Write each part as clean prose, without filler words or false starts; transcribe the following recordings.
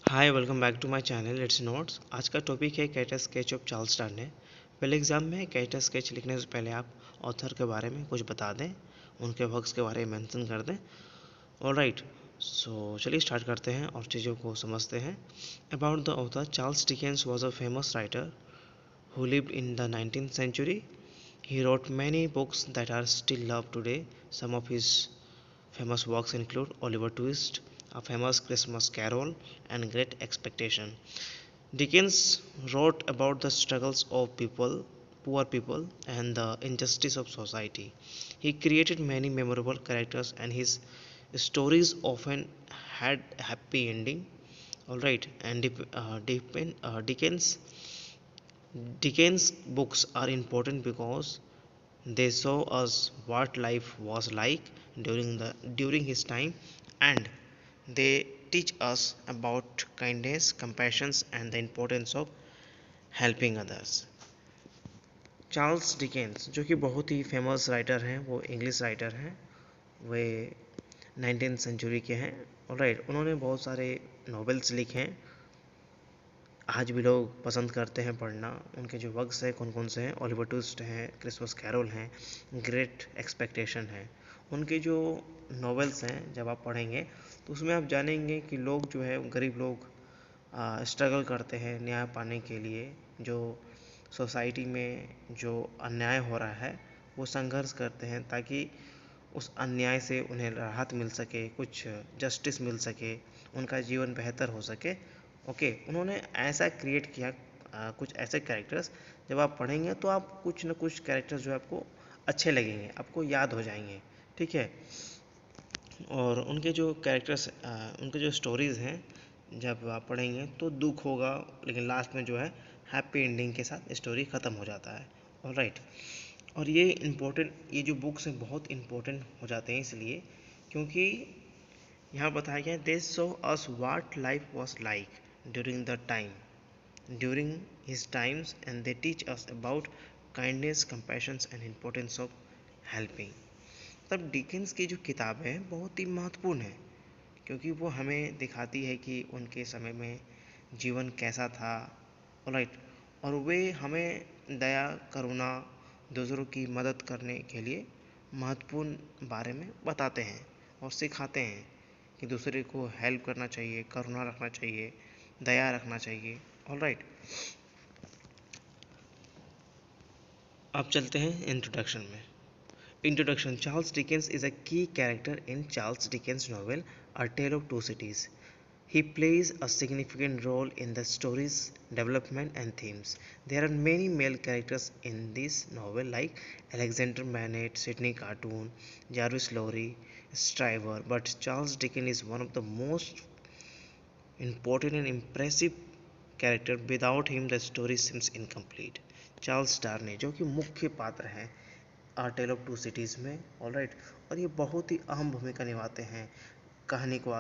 Hi welcome back to my channel it's notes. आज का topic है character sketch of Charles Darnay. पहले exam में कैरेक्टर स्केच लिखने से पहले आप ऑथर के बारे में कुछ बता दें, उनके वर्क्स के बारे में मेंशन कर दें। ऑलराइट, सो चलिए स्टार्ट करते हैं और चीज़ों को समझते हैं। About the author, Charles Dickens was a famous writer who lived in the 19th century. He wrote many books that are still loved today. Some of his famous works include Oliver Twist, A Famous Christmas Carol, and Great Expectation. Dickens wrote about the struggles of poor people, and the injustice of society. He created many memorable characters, and his stories often had happy ending. All right, and Dickens' books are important because they show us what life was like during his time, and they teach us about kindness, compassion, and the importance of helping others. Charles Dickens जो कि बहुत ही famous writer हैं, वो English writer हैं। वे 19th century के हैं। Alright, उन्होंने बहुत सारे नॉवेल्स लिखे हैं, आज भी लोग पसंद करते हैं पढ़ना। उनके जो वर्क्स हैं कौन कौन से हैं, ओलिवर ट्विस्ट हैं, क्रिसमस कैरोल हैं, ग्रेट एक्सपेक्टेशन है। उनके जो नॉवेल्स हैं जब आप पढ़ेंगे तो उसमें आप जानेंगे कि लोग जो है गरीब लोग स्ट्रगल करते हैं न्याय पाने के लिए। जो सोसाइटी में जो अन्याय हो रहा है वो संघर्ष करते हैं ताकि उस अन्याय से उन्हें राहत मिल सके, कुछ जस्टिस मिल सके, उनका जीवन बेहतर हो सके। ओके, उन्होंने ऐसा क्रिएट किया कुछ ऐसे कैरेक्टर्स, जब आप पढ़ेंगे तो आप कुछ न कुछ कैरेक्टर्स जो है आपको अच्छे लगेंगे, आपको याद हो जाएंगे। ठीक है, और उनके जो कैरेक्टर्स, उनके जो स्टोरीज़ हैं जब आप पढ़ेंगे तो दुख होगा, लेकिन लास्ट में जो है हैप्पी एंडिंग के साथ स्टोरी ख़त्म हो जाता है। ऑलराइट, और ये जो बुक्स हैं बहुत इम्पोर्टेंट हो जाते हैं इसलिए क्योंकि यहाँ बताया गया दे show us what life was like during his times, and they teach us about kindness, compassion and importance of helping. तब डिकेंस की जो किताबें हैं बहुत ही महत्वपूर्ण है क्योंकि वो हमें दिखाती है कि उनके समय में जीवन कैसा था। राइट, और वे हमें दया, करुणा, दूसरों की मदद करने के लिए महत्वपूर्ण बारे में बताते हैं और सिखाते हैं कि दूसरे को हेल्प करना चाहिए, करुणा रखना चाहिए, दया रखना चाहिए। ऑलराइट, अब चलते हैं इंट्रोडक्शन में। Introduction. Charles Dickens is a key character in Charles Dickens' novel A Tale of Two Cities. He plays a significant role in the story's development and themes. There are many male characters in this novel like Alexander Manet, Sidney Cartoon, Jarvis Lowry, Stryver, but Charles Dickens is one of the most important and impressive character. Without him the story seems incomplete. Charles Darnay जो कि मुख्य पात्र हैं a tale of two cities में। Alright, और ये बहुत ही अहम भूमिका निभाते हैं कहानी को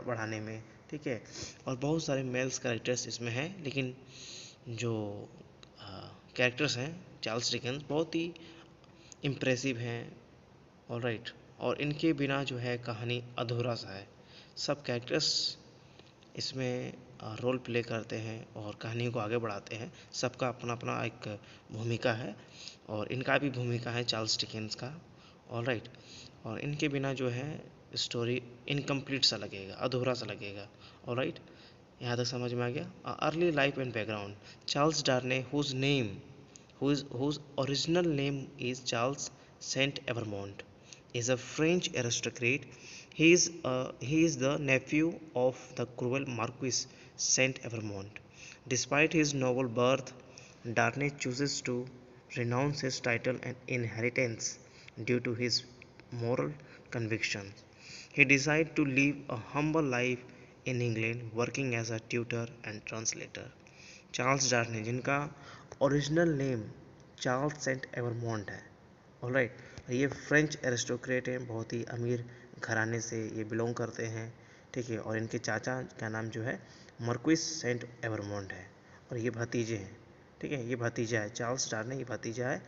बढ़ाने में। ठीक है, और बहुत सारे मेल्स कैरेक्टर्स इसमें हैं, लेकिन जो कैरेक्टर्स हैं चार्ल्स डिकेंस बहुत ही इम्प्रेसिव हैं। ऑलराइट, और इनके बिना जो है कहानी अधूरा सा है। सब कैरेक्टर्स इसमें रोल प्ले करते हैं और कहानी को आगे बढ़ाते हैं। सबका अपना अपना एक भूमिका है और इनका भी भूमिका है चार्ल्स डिकेंस का। ऑलराइट, और इनके बिना जो है स्टोरी इनकम्प्लीट सा लगेगा, अधूरा सा लगेगा। ऑलराइट, यहाँ तक समझ में आ गया। Early life and background. Charles Darnay whose original name is Charles Saint Evremond is a French aristocrat. He is the nephew of the cruel Marquis Saint Evremond. Despite his noble birth, Darnay chooses to renounce his title and inheritance due to his moral convictions. He decided to live a humble life in England, working as a tutor and translator. Charles Darnay, जिनका original name Charles St Evremonde है। Alright, ये French aristocrat हैं, बहुत ही अमीर घराने से ये belong करते हैं। ठीक है, और इनके चाचा का नाम जो है मर्क्विस सेंट एवरमोंट है और ये भतीजे हैं। ठीक है, ये भतीजा है, चार्ल्स डार्ने ये भतीजा है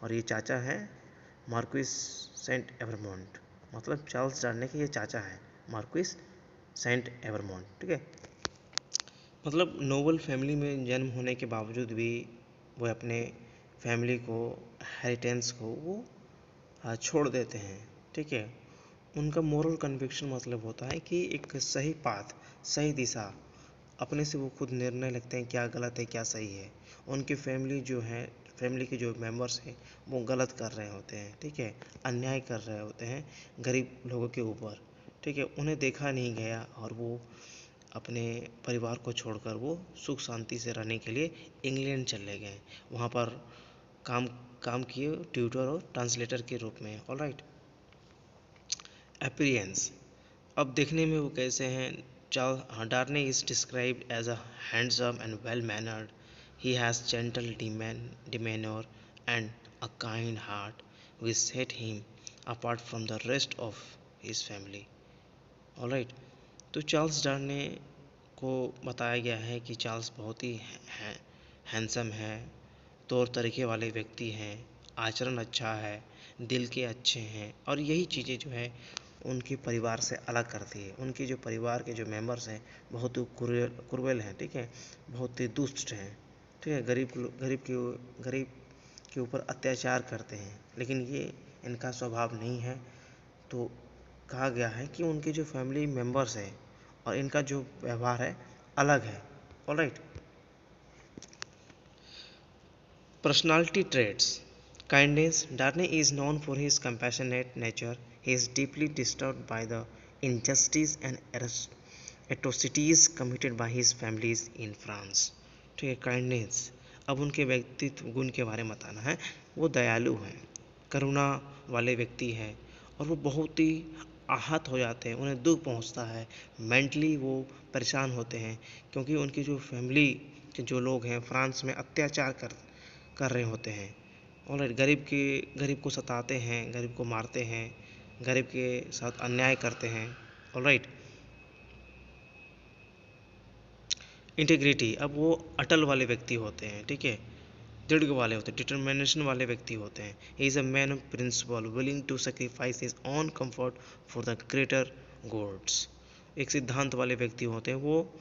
और ये चाचा है मार्क्विस सेंट एवरमोंट। मतलब चार्ल्स डार्ने के ये चाचा है मार्क्विस सेंट एवरमोंट। ठीक है, मतलब नोबल फैमिली में जन्म होने के बावजूद भी वो अपने फैमिली को, हेरिटेंस को वो छोड़ देते हैं। ठीक है, उनका मोरल कन्विक्शन मतलब होता है कि एक सही पाथ, सही दिशा, अपने से वो खुद निर्णय लगते हैं क्या गलत है क्या सही है। उनकी फैमिली जो है, फैमिली के जो मेंबर्स हैं वो गलत कर रहे होते हैं। ठीक है, अन्याय कर रहे होते हैं गरीब लोगों के ऊपर। ठीक है, उन्हें देखा नहीं गया और वो अपने परिवार को छोड़कर वो सुख शांति से रहने के लिए इंग्लैंड चले गए। वहाँ पर काम काम किए ट्यूटर और ट्रांसलेटर के रूप में। All right. अपीयरेंस, अब देखने में वो कैसे हैं? Charles Darnay is described as a handsome and well mannered. He has gentle demeanor and a kind heart which set him apart from the rest of his family. Alright. तो Charles डार्ने को बताया गया है कि चार्ल्स बहुत ही handsome है, तौर तरीके वाले व्यक्ति हैं, आचरण अच्छा है, दिल के अच्छे हैं, और यही चीज़ें जो है उनके परिवार से अलग करती है। उनके जो परिवार के जो मेंबर्स हैं बहुत ही क्रूएल हैं। ठीक है, बहुत ही दुष्ट हैं। ठीक है, गरीब के ऊपर अत्याचार करते हैं, लेकिन ये इनका स्वभाव नहीं है। तो कहा गया है कि उनके जो फैमिली मेंबर्स हैं और इनका जो व्यवहार है अलग है। Alright. Personality traits. Kindness. Darnay is known for his compassionate nature. He is deeply disturbed by the injustice and atrocities committed by his families in France. ठीक है, काइंडनेस। अब उनके व्यक्तित्व गुण के बारे में बताना है। वो दयालु हैं, करुणा वाले व्यक्ति हैं, और वो बहुत ही आहत हो जाते हैं, उन्हें दुख पहुंचता है, मेंटली वो परेशान होते हैं, क्योंकि उनकी जो फैमिली के जो लोग हैं फ्रांस में अत्याचार कर रहे होते हैं। और गरीब को सताते हैं, गरीब को मारते हैं, गरीब के साथ अन्याय करते हैं। ऑलराइट। इंटीग्रिटी, अब वो अटल वाले व्यक्ति होते हैं। ठीक है, दृढ़ वाले होते हैं, डिटर्मिनेशन वाले व्यक्ति होते हैं। He is a man of principle willing to sacrifice his own comfort for the greater goods. एक सिद्धांत वाले व्यक्ति होते हैं, वो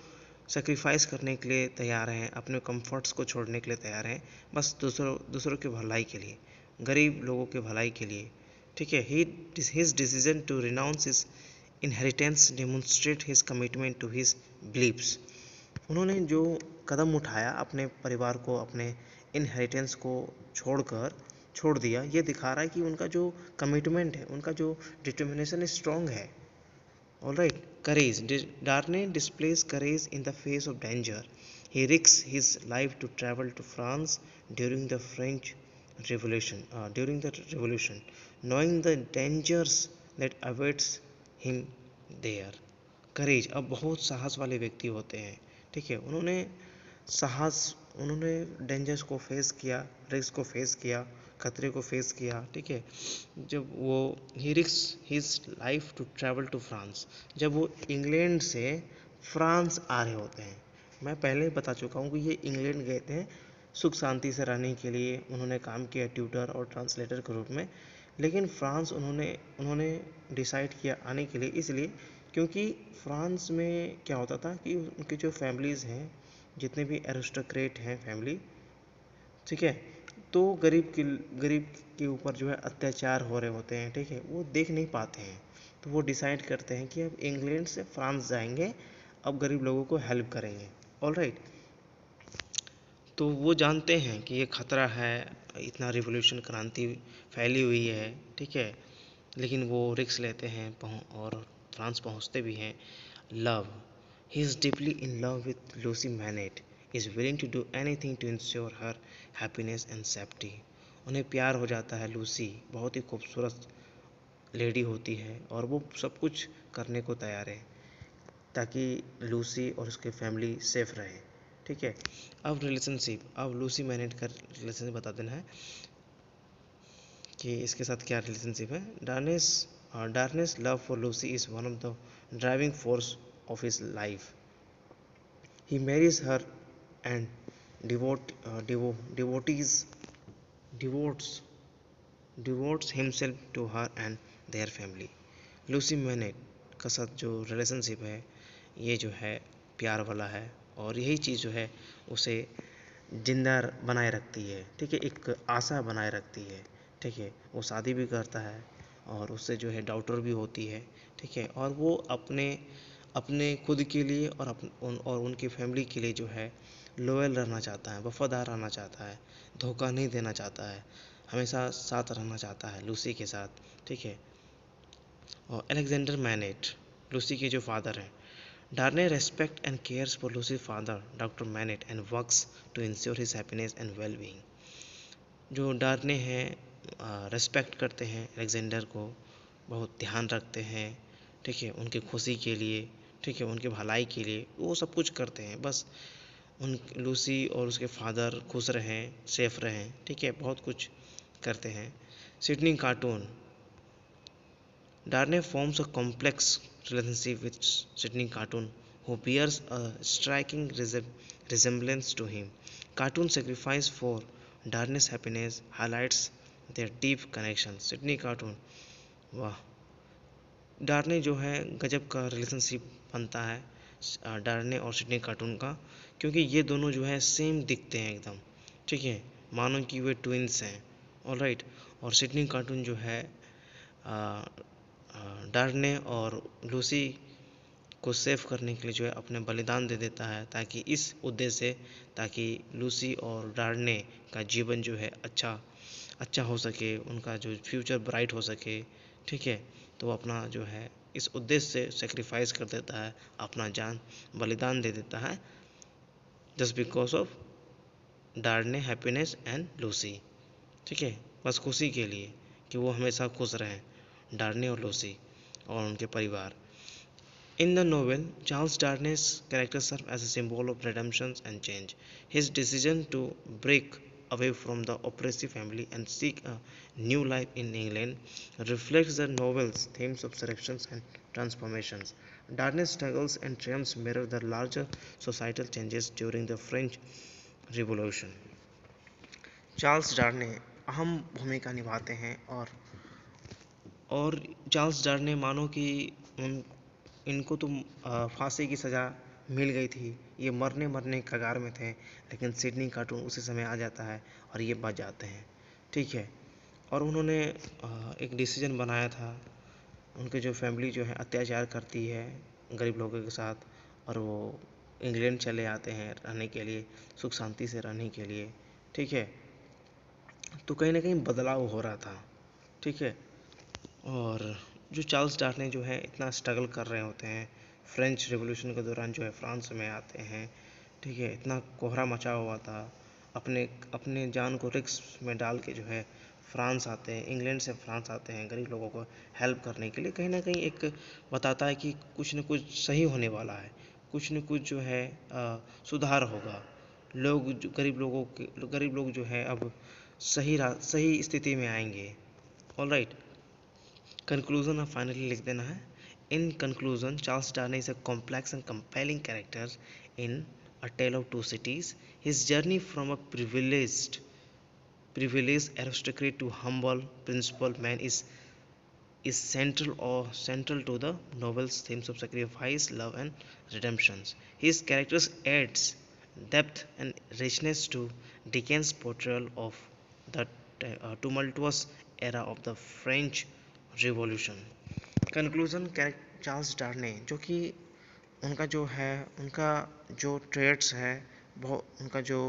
सेक्रीफाइस करने के लिए तैयार हैं, अपने कंफर्ट्स को छोड़ने के लिए तैयार हैं, बस दूसरों के भलाई के लिए, गरीब लोगों के भलाई के लिए। ठीक है, his decision to renounce his inheritance demonstrate his commitment to his believes. उन्होंने जो कदम उठाया, अपने परिवार को, अपने इनहेरिटेंस को छोड़ दिया, ये दिखा रहा है कि उनका जो कमिटमेंट है, उनका जो डिटर्मिनेशन स्ट्रॉन्ग है। All right, courage. Darnay displays courage in the face of danger. He risks his life to travel to France during the French Revolution. Knowing the dangers that awaits him there. करेज, अब बहुत साहस वाले व्यक्ति होते हैं। ठीक है, उन्होंने डेंजर्स को फेस किया, रिस्क को फेस किया, खतरे को फेस किया। ठीक है, जब वो he risk his life to travel to France, जब वो इंग्लैंड से फ्रांस आ रहे होते हैं। मैं पहले बता चुका हूँ कि ये इंग्लैंड गए थे सुख शांति से रहने के लिए। उन्होंने काम किया ट्यूटर और ट्रांसलेटर के रूप में, लेकिन फ्रांस उन्होंने डिसाइड किया आने के लिए, इसलिए क्योंकि फ्रांस में क्या होता था कि उनकी जो फैमिलीज़ हैं, जितने भी एरिस्टोक्रेट हैं फैमिली, ठीक है, तो गरीब के ऊपर जो है अत्याचार हो रहे होते हैं। ठीक है, वो देख नहीं पाते हैं, तो वो डिसाइड करते हैं कि अब इंग्लैंड से फ्रांस जाएंगे, अब गरीब लोगों को हेल्प करेंगे। All right. तो वो जानते हैं कि ये खतरा है, इतना रिवोल्यूशन क्रांति फैली हुई है। ठीक है, लेकिन वो रिस्क लेते हैं और फ्रांस पहुंचते भी हैं। Love, he is deeply in love with Lucie Manette, is willing to do anything to ensure her happiness and safety. उन्हें प्यार हो जाता है लूसी, बहुत ही खूबसूरत लेडी होती है, और वो सब कुछ करने को तैयार है ताकि लूसी और उसकी फैमिली सेफ रहे। ठीक है, अब रिलेशनशिप, अब लूसी मैनेट का रिलेशनशिप बता देना है कि इसके साथ क्या रिलेशनशिप है। Darnay's love for Lucy is one of the driving force of his life. He marries her and devotees devotes devotes himself to her and their family. Lucy Manette का साथ जो रिलेशनशिप है, ये जो है प्यार वाला है, और यही चीज़ जो है उसे जिंदा बनाए रखती है, ठीक है, एक आशा बनाए रखती है, ठीक है। वो शादी भी करता है और उससे जो है डॉटर भी होती है, ठीक है, और वो अपने अपने खुद के लिए और उनकी फैमिली के लिए जो है लॉयल रहना चाहता है, वफादार रहना चाहता है, धोखा नहीं देना चाहता है, हमेशा साथ रहना चाहता है लूसी के साथ, ठीक है। और अलेक्जेंडर मैनेट, लूसी के जो फादर हैं, Darnay respect and cares for Lucy father doctor Manette and works to ensure his happiness and well being. जो डार्ने हैं रेस्पेक्ट करते हैं अलेक्जेंडर को, बहुत ध्यान रखते हैं, ठीक है, उनकी खुशी के लिए, ठीक है, उनकी भलाई के लिए वो सब कुछ करते हैं, बस उन लूसी और उसके फादर खुश रहें, सेफ रहें, ठीक है, बहुत कुछ करते हैं। Sydney cartoon, Darnay forms a complex relationship with Sydney Cartoon, who bears a striking resemblance to him. Cartoon's sacrifice for Darnay's happiness highlights their deep connection. Sydney Cartoon, वाह, डार्ने जो है गजब का रिलेशनशिप बनता है डार्ने और सिडनी कार्टून का, क्योंकि ये दोनों जो है सेम दिखते हैं एकदम, ठीक है, मानो कि वे ट्विंस हैं, ऑलराइट। और सिडनी कार्टून जो है डार्ने और लूसी को सेव करने के लिए जो है अपने बलिदान दे देता है, ताकि इस उद्देश्य से, ताकि लूसी और डार्ने का जीवन जो है अच्छा हो सके, उनका जो फ्यूचर ब्राइट हो सके, ठीक है। तो वो अपना जो है इस उद्देश्य से सेक्रीफाइस कर देता है, अपना जान बलिदान दे देता है, just because of Darnay happiness and Lucy, ठीक है, बस खुशी के लिए कि वो हमेशा खुश रहें, डार्ने और लूसी और उनके परिवार। In the novel, Charles Darnay's character serves as a symbol of redemption and change. His decision to break away from the oppressive family and seek a new life in England reflects the novel's themes of selection and transformations. Darnay's struggles and triumphs mirror the larger societal changes during the French Revolution. Charles Darnay अहम भूमिका निभाते हैं, और Charles डार्ने मानो कि इनको तो फांसी की सज़ा मिल गई थी, ये मरने कगार में थे, लेकिन सिडनी कार्टून उसी समय आ जाता है और ये बच जाते हैं, ठीक है। और उन्होंने एक डिसीजन बनाया था, उनके जो फैमिली जो है अत्याचार करती है गरीब लोगों के साथ, और वो इंग्लैंड चले आते हैं रहने के लिए, सुख शांति से रहने के लिए, ठीक है। तो कहीं ना कहीं बदलाव हो रहा था, ठीक है। और जो चार्ल्स डार्ने जो है इतना स्ट्रगल कर रहे होते हैं, फ्रेंच रिवॉल्यूशन के दौरान जो है फ्रांस में आते हैं, ठीक है, इतना कोहरा मचा हुआ था, अपने अपने जान को रिस्क में डाल के जो है फ्रांस आते हैं, इंग्लैंड से फ्रांस आते हैं गरीब लोगों को हेल्प करने के लिए, कहीं ना कहीं एक बताता है कि कुछ न कुछ सही होने वाला है, कुछ न कुछ जो है सुधार होगा, गरीब लोग जो है अब सही स्थिति में आएंगे, ऑलराइट। कंक्लूजन अब फाइनली लिख देना है। In conclusion, Charles Darnay is a complex and compelling character in a tale of two cities. His journey from a privileged aristocrat to humble principled man is central to the novel's themes of sacrifice, love, and redemption. His characters adds depth and richness to Dickens' portrayal of the tumultuous era of the French Revolution. Conclusion, Charles Darnay जो कि उनका जो है, उनका जो trades है, बहुत उनका जो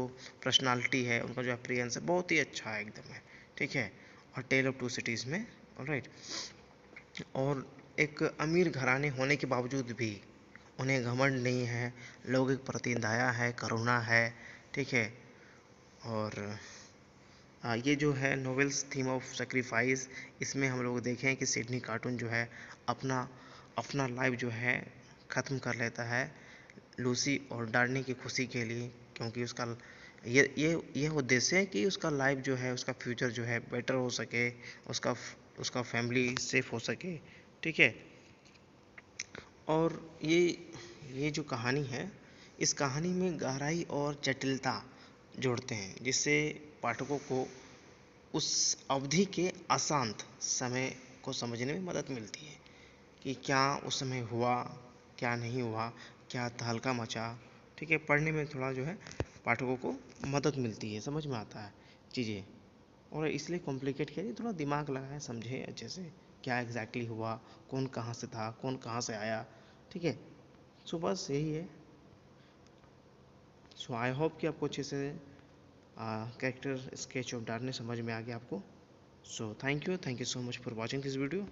पर्सनालिटी है, उनका जो अपीयरेंस है बहुत ही अच्छा है एकदम है, ठीक है, और टेल ऑफ टू सिटीज़ में, ऑलराइट। और एक अमीर घराने होने के बावजूद भी उन्हें घमंड नहीं है, लोगों के प्रति दया है, करुणा है, ठीक है। और ये जो है नोवेल्स थीम ऑफ सेक्रीफाइस, इसमें हम लोग देखें कि सिडनी कार्टून जो है अपना अपना लाइफ जो है ख़त्म कर लेता है लूसी और डार्नी की खुशी के लिए, क्योंकि उसका ये उद्देश्य है कि उसका लाइफ जो है, उसका फ्यूचर जो है बेटर हो सके, उसका फैमिली सेफ हो सके, ठीक है। और ये जो कहानी है, इस कहानी में गहराई और जटिलता जोड़ते हैं, जिससे पाठकों को उस अवधि के अशांत समय को समझने में मदद मिलती है कि क्या उस समय हुआ, क्या नहीं हुआ, क्या तहलका मचा, ठीक है, पढ़ने में थोड़ा जो है पाठकों को मदद मिलती है, समझ में आता है चीज़ें, और इसलिए कॉम्प्लिकेट किया नहीं, थोड़ा दिमाग लगाएं, समझे अच्छे से क्या एग्जैक्टली हुआ, कौन कहाँ से था, कौन कहाँ से आया, ठीक है। सो बस यही है। सो आई होप कि आपको अच्छे से कैरेक्टर स्केच ऑफ डार्कनेस समझ में आ गया आपको। So thank you so much for watching this video.